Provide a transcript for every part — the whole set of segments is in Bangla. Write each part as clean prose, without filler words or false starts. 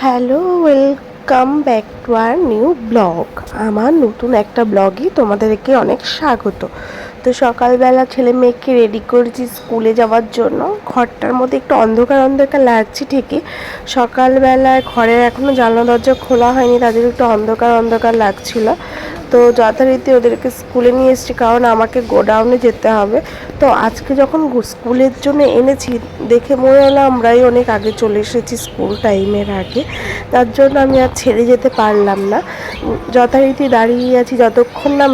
Hello, welcome back to our new blog. আমার নতুন একটা ব্লগে তোমাদেরকে অনেক স্বাগত। তো সকালবেলা ছেলে মেয়েকে রেডি করেছি স্কুলে যাওয়ার জন্য। ঘরটার মধ্যে একটু অন্ধকার অন্ধকার লাগছে ঠিকই, সকালবেলায় ঘরের এখনও জানলা দরজা খোলা হয়নি, তাদের একটু অন্ধকার অন্ধকার লাগছিল। তো যথারীতি ওদেরকে স্কুলে নিয়ে এসেছি, কারণ আমাকে গোডাউনে যেতে হবে। তো আজকে যখন স্কুলের জন্য এনেছি, দেখে মনে হলো আমরাই অনেক আগে চলে এসেছি স্কুল টাইমের আগে। তার জন্য আমি আর ছেড়ে যেতে পারলাম না, যথারীতি দাঁড়িয়ে আছি যতক্ষণ না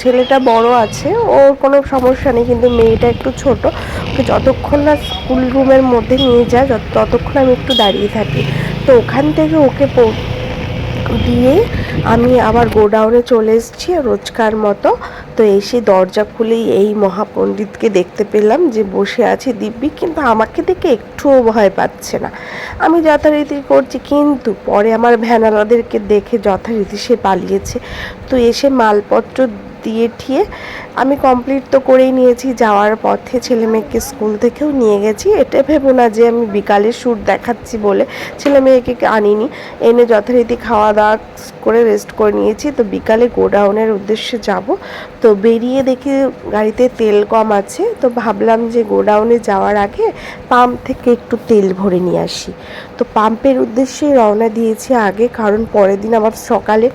ছেলেটা বড় আছে ওর কোনো সমস্যা নেই, কিন্তু মেয়েটা একটু ছোট, ওকে যতক্ষণ না স্কুল রুমের মধ্যে নিয়ে যায় ততক্ষণ আমি একটু দাঁড়িয়ে থাকি। তো ওখান থেকে ওকে দিয়ে আমি আবার গোডাউনে চলে এসেছি রোজকার মতো। তো এসে দরজা খুলেই এই মহাপণ্ডিতকে দেখতে পেলাম যে বসে আছে দিব্যি, কিন্তু আমাকে দেখে একটুও ভয় পাচ্ছে না। আমি যথারীতি করছি, কিন্তু পরে আমার ভ্যানালাদেরকে দেখে যথারীতি সে পালিয়েছে। তো এসে মালপত্র দিয়ে ঠিয়ে আমি কমপ্লিট তো করেই নিয়েছি। যাওয়ার পথে ছেলে মেয়েকে স্কুল থেকেও নিয়ে গেছি। এটা ভেবো না যে আমি বিকালে শ্যুট দেখাচ্ছি বলে ছেলে মেয়েকে আনিনি, এনে যথারীতি খাওয়া দাওয়া করে রেস্ট করে নিয়েছি। তো বিকালে গোডাউনের উদ্দেশ্যে যাব। তো বেরিয়ে দেখি গাড়িতে তেল কম আছে, তো ভাবলাম যে গোডাউনে যাওয়ার আগে পাম্প থেকে একটু তেল ভরে নিয়ে আসি। তো পাম্পের উদ্দেশ্যে রওনা দিয়েছি আগে, কারণ পরের দিন আমার সকালে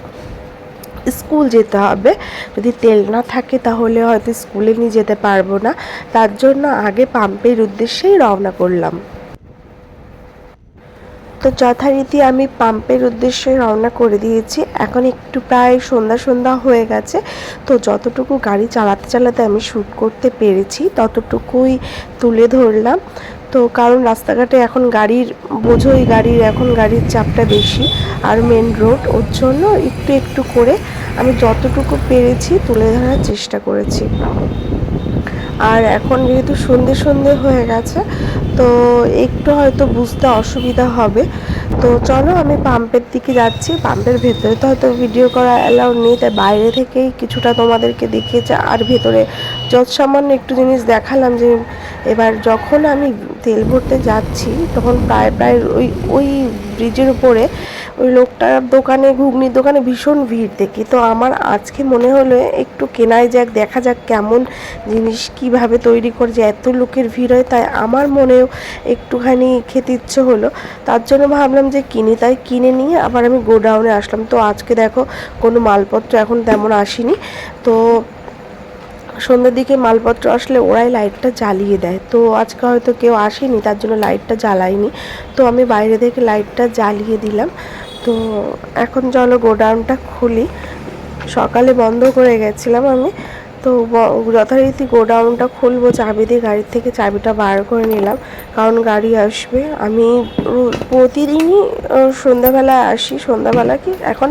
স্কুল যেতে হবে। যদি তেল না থাকে তাহলে হয়তো স্কুলে নিয়ে যেতে পারবো না, তার জন্য আগে পাম্পের উদ্দেশ্যেই রওনা করলাম। তো যথারীতি আমি পাম্পের উদ্দেশ্যে রওনা করে দিয়েছি। এখন একটু প্রায় সন্ধ্যা সন্ধ্যা হয়ে গেছে। তো যতটুকু গাড়ি চালাতে চালাতে আমি শ্যুট করতে পেরেছি ততটুকুই তুলে ধরলাম। তো কারণ রাস্তাঘাটে এখন গাড়ির চাপটা বেশি, আর মেন রোড, ওর জন্য একটু একটু করে আমি যতটুকু পেরেছি তুলে ধরার চেষ্টা করেছি। আর এখন যেহেতু সন্ধে সন্ধে হয়ে গেছে, তো একটু হয়তো বুঝতে অসুবিধা হবে। তো চলো আমি পাম্পের দিকে যাচ্ছি। পাম্পের ভেতরে তো হয়তো ভিডিও করা অ্যালাউ নেই, তাই বাইরে থেকেই কিছুটা তোমাদেরকে দেখিয়েছে। আর ভেতরে যৎসামান্য একটু জিনিস দেখালাম। যে এবার যখন আমি তেল ভরতে যাচ্ছি তখন প্রায় প্রায় ওই ব্রিজের উপরে ওই লোকটার দোকানে, ঘুগনির দোকানে ভীষণ ভিড় দেখি। তো আমার আজকে মনে হলো একটু কেনাই যাক, দেখা যাক কেমন জিনিস, কিভাবে তৈরি করে, যে এত লোকের ভিড় হয়। তাই আমার মনেও একটুখানি খেতে ইচ্ছে হলো, তার জন্য ভাবলাম যে কিনি। তাই কিনে নিয়ে আবার আমি গোডাউনে আসলাম। তো আজকে দেখো কোনো মালপত্র এখন তেমন আসেনি। তো সন্ধ্যের দিকে মালপত্র আসলে ওরাই লাইটটা জ্বালিয়ে দেয়। তো আজকে হয়তো কেউ আসেনি, তার জন্য লাইটটা জ্বালায়নি। তো আমি বাইরে থেকে লাইটটা জ্বালিয়ে দিলাম। তো এখন চলো গোডাউনটা খুলি। সকালে বন্ধ করে গেছিলাম আমি। তো যথারীতি গোডাউনটা খুলবো, চাবি দিয়ে গাড়ির থেকে চাবিটা বার করে নিলাম, কারণ গাড়ি আসবে। আমি প্রতিদিনই সন্ধ্যাবেলায় আসি। সন্ধ্যাবেলা কি এখন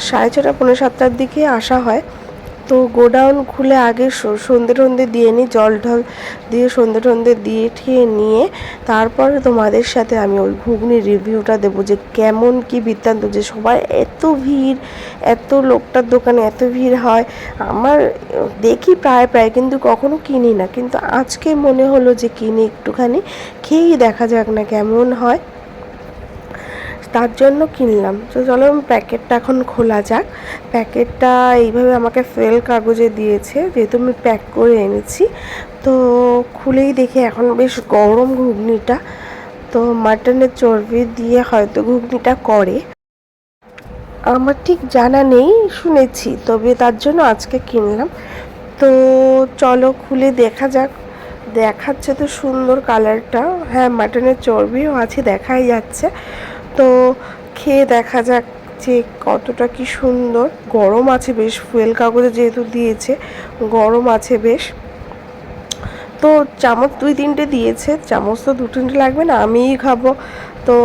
6:30 পৌনে 7টার দিকে আসা হয়। তো গোডাউন খুলে আগে সন্ধে টন্ধে দিয়ে নিই, জল ঢল দিয়ে সন্ধে টন্ধে দিয়ে ঠিয়ে নিয়ে তারপরে তোমাদের সাথে আমি ওই ঘুগনির রিভিউটা দেবো, যে কেমন কি বৃত্তান্ত, যে সবাই এত ভিড়, এত লোকটার দোকানে এত ভিড় হয়। আমার দেখি প্রায় প্রায়, কিন্তু কখনো কিনি না, কিন্তু আজকে মনে হলো যে কিনি, একটুখানি খেয়েই দেখা যাক না কেমন হয়, তার জন্য কিনলাম। তো চলো প্যাকেটটা এখন খোলা যাক। প্যাকেটটা এইভাবে আমাকে ফেল কাগজে দিয়েছে, যেহেতু আমি প্যাক করে এনেছি। তো খুলেই দেখি এখন বেশ গরম ঘুগনিটা। তো মাটনের চর্বি দিয়ে হয়তো ঘুগনিটা করে, আমার ঠিক জানা নেই, শুনেছি, তবে তার জন্য আজকে কিনলাম। তো চলো খুলে দেখা যাক। দেখাচ্ছে তো সুন্দর কালারটা, হ্যাঁ মাটনের চর্বিও আছে দেখাই যাচ্ছে। তো খেয়ে দেখা যাক যে কতটা কি সুন্দর। গরম আছে বেশ, ফুয়েল কাগজে যেহেতু দিয়েছে, গরম আছে বেশ। তো চামচ 2-3টে দিয়েছে, চামচ তো 2-3টে লাগবে না, আমিই খাবো। তো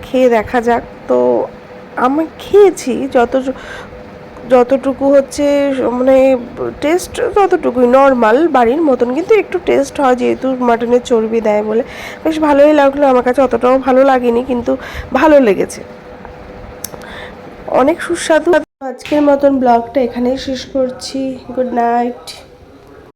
খেয়ে দেখা যাক। তো আমি খেয়েছি যতটুকু হচ্ছে, মানে টেস্ট ততটুকুই নর্মাল বাড়ির মতন, কিন্তু একটু টেস্ট হয় যেহেতু মাটনের চর্বি দেয় বলে। বেশ ভালোই লাগলো, আমার কাছে অতটাও ভালো লাগেনি, কিন্তু ভালো লেগেছে, অনেক সুস্বাদু। আজকের মতন ব্লগটা এখানেই শেষ করছি। Good night.